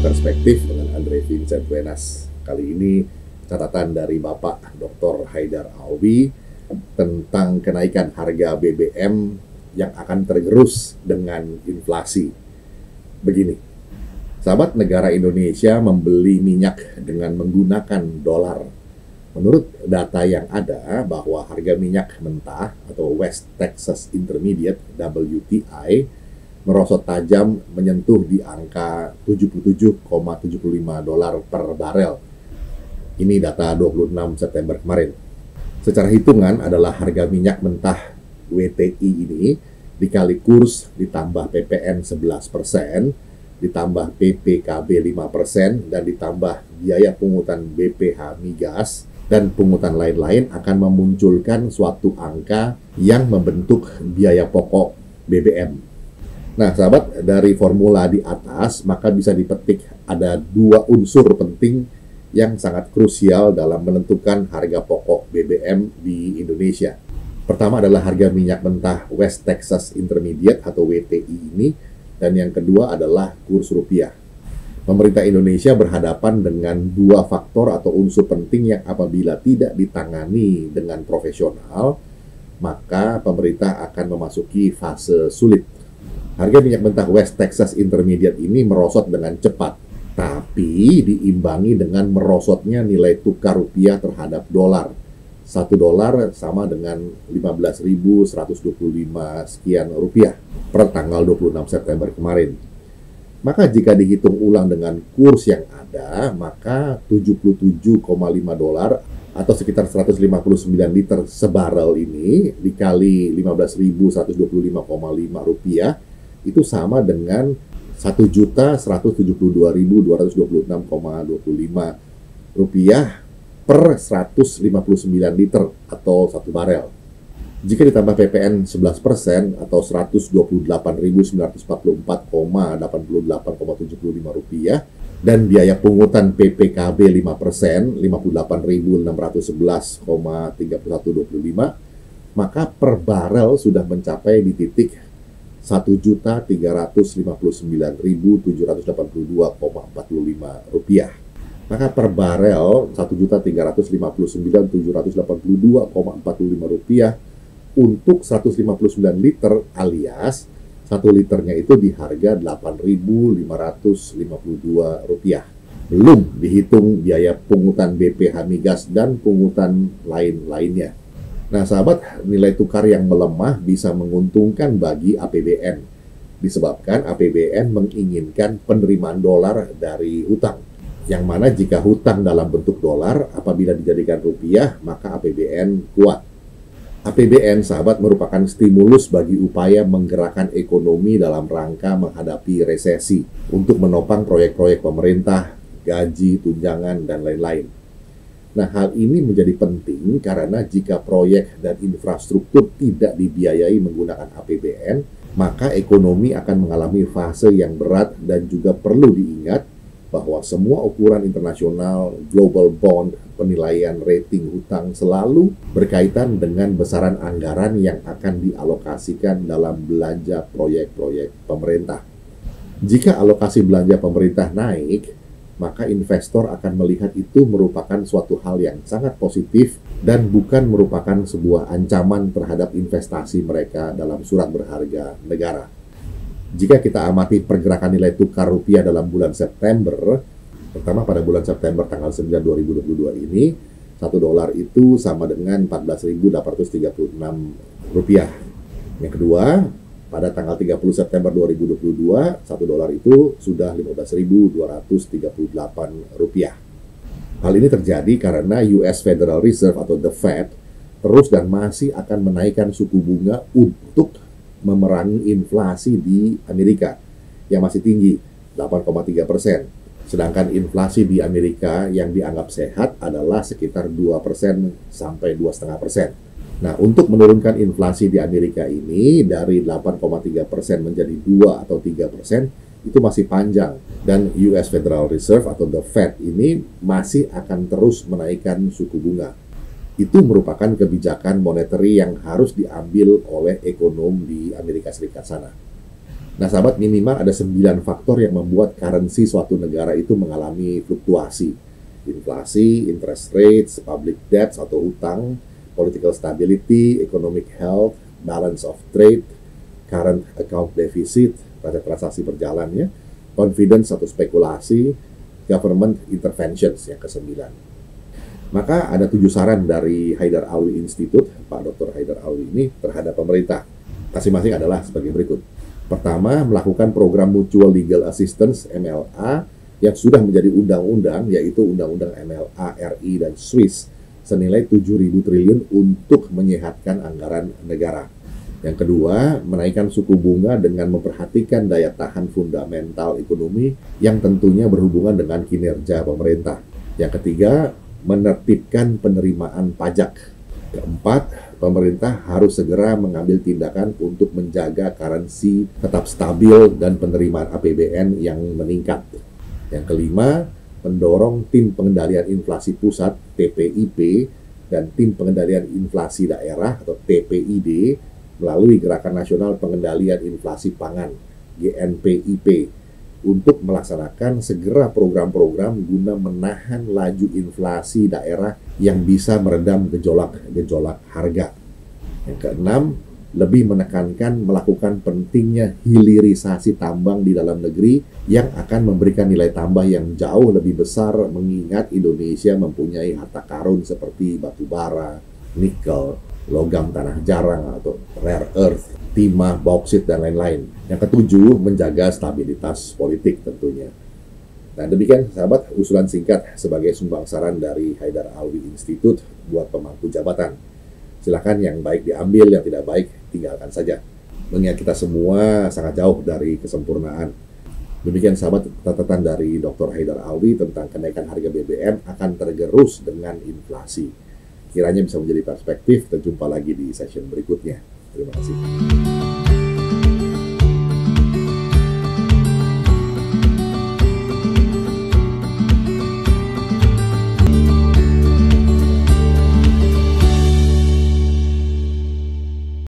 Perspektif dengan Andre Vincent Wenas. Kali ini catatan dari Bapak Dr. Haidar Alwi tentang kenaikan harga BBM yang akan tergerus dengan inflasi. Begini, sahabat, negara Indonesia membeli minyak dengan menggunakan dolar. Menurut data yang ada bahwa harga minyak mentah atau West Texas Intermediate WTI merosot tajam menyentuh di angka 77,75 dolar per barel. Ini data 26 September kemarin. Secara hitungan adalah harga minyak mentah WTI ini dikali kurs ditambah PPN 11%, ditambah PPKB 5%, dan ditambah biaya pungutan BPH migas dan pungutan lain-lain akan memunculkan suatu angka yang membentuk biaya pokok BBM. Nah, sahabat, dari formula di atas maka bisa dipetik ada dua unsur penting yang sangat krusial dalam menentukan harga pokok BBM di Indonesia. Pertama adalah harga minyak mentah West Texas Intermediate atau WTI ini, dan yang kedua adalah kurs rupiah. Pemerintah Indonesia berhadapan dengan dua faktor atau unsur penting yang apabila tidak ditangani dengan profesional, maka pemerintah akan memasuki fase sulit. Harga minyak mentah West Texas Intermediate ini merosot dengan cepat, tapi diimbangi dengan merosotnya nilai tukar rupiah terhadap dolar. 1 dolar sama dengan 15.125 sekian rupiah per tanggal 26 September kemarin. Maka jika dihitung ulang dengan kurs yang ada, maka 77,5 dolar atau sekitar 159 liter sebarel ini dikali 15.125,5 rupiah itu sama dengan 1.172.226,25 rupiah per 159 liter atau 1 barel. Jika ditambah PPN 11% atau 128.944,88,75 rupiah dan biaya pungutan PPKB 5%, 58.611,3125, maka per barel sudah mencapai di titik 1.359.782,45 rupiah. Maka per barel 1.359.782,45 rupiah untuk 159 liter alias 1 liternya itu di harga 8.552 rupiah. Belum dihitung biaya pungutan BPH migas dan pungutan lain-lainnya. Nah, sahabat, nilai tukar yang melemah bisa menguntungkan bagi APBN, disebabkan APBN menginginkan penerimaan dolar dari hutang. Yang mana jika hutang dalam bentuk dolar, apabila dijadikan rupiah, maka APBN kuat. APBN, sahabat, merupakan stimulus bagi upaya menggerakkan ekonomi dalam rangka menghadapi resesi untuk menopang proyek-proyek pemerintah, gaji, tunjangan, dan lain-lain. Nah, hal ini menjadi penting karena jika proyek dan infrastruktur tidak dibiayai menggunakan APBN, maka ekonomi akan mengalami fase yang berat dan juga perlu diingat bahwa semua ukuran internasional, global bond, penilaian rating hutang selalu berkaitan dengan besaran anggaran yang akan dialokasikan dalam belanja proyek-proyek pemerintah. Jika alokasi belanja pemerintah naik, maka investor akan melihat itu merupakan suatu hal yang sangat positif dan bukan merupakan sebuah ancaman terhadap investasi mereka dalam surat berharga negara. Jika kita amati pergerakan nilai tukar rupiah dalam bulan September, pertama pada bulan September tanggal 9 2022 ini, 1 dolar itu sama dengan 14.836 rupiah. Yang kedua, pada tanggal 30 September 2022, 1 dolar itu sudah 15.238 rupiah. Hal ini terjadi karena US Federal Reserve atau The Fed terus dan masih akan menaikkan suku bunga untuk memerangi inflasi di Amerika yang masih tinggi, 8,3%. Sedangkan inflasi di Amerika yang dianggap sehat adalah sekitar 2% sampai 2,5%. Nah, untuk menurunkan inflasi di Amerika ini dari 8,3% menjadi 2 atau 3%, itu masih panjang. Dan US Federal Reserve atau The Fed ini masih akan terus menaikkan suku bunga. Itu merupakan kebijakan monetary yang harus diambil oleh ekonom di Amerika Serikat sana. Nah, sahabat, minimal ada 9 faktor yang membuat currency suatu negara itu mengalami fluktuasi. Inflasi, interest rates, public debt atau hutang, political stability, economic health, balance of trade, current account deficit, raca transaksi berjalannya, confidence atau spekulasi, government interventions yang ke-9. Maka ada 7 saran dari Haidar Alwi Institute, Pak Dr. Haidar Alwi ini terhadap pemerintah. Masing-masing adalah sebagai berikut. Pertama, melakukan program Mutual Legal Assistance MLA yang sudah menjadi undang-undang, yaitu Undang-Undang MLA RI dan Swiss senilai 7.000 triliun untuk menyehatkan anggaran negara. Yang kedua, menaikkan suku bunga dengan memperhatikan daya tahan fundamental ekonomi yang tentunya berhubungan dengan kinerja pemerintah. Yang ketiga, menertibkan penerimaan pajak. Keempat, pemerintah harus segera mengambil tindakan untuk menjaga currency tetap stabil dan penerimaan APBN yang meningkat. Yang kelima, mendorong tim pengendalian inflasi pusat (TPIP) dan tim pengendalian inflasi daerah atau TPID melalui Gerakan Nasional Pengendalian Inflasi Pangan (GNPIP) untuk melaksanakan segera program-program guna menahan laju inflasi daerah yang bisa meredam gejolak harga. Yang keenam, lebih menekankan melakukan pentingnya hilirisasi tambang di dalam negeri yang akan memberikan nilai tambah yang jauh lebih besar mengingat Indonesia mempunyai harta karun seperti batu bara, nikel, logam tanah jarang atau rare earth, timah, bauksit, dan lain-lain. Yang ketujuh, menjaga stabilitas politik tentunya. Nah, demikian sahabat usulan singkat sebagai sumbang saran dari Haidar Alwi Institute buat pemangku jabatan. Silakan yang baik diambil, yang tidak baik tinggalkan saja. Mengingat kita semua sangat jauh dari kesempurnaan. Demikian sahabat catatan dari Dr. Haidar Alwi tentang kenaikan harga BBM akan tergerus dengan inflasi. Kiranya bisa menjadi perspektif. Kita jumpa lagi di session berikutnya. Terima kasih.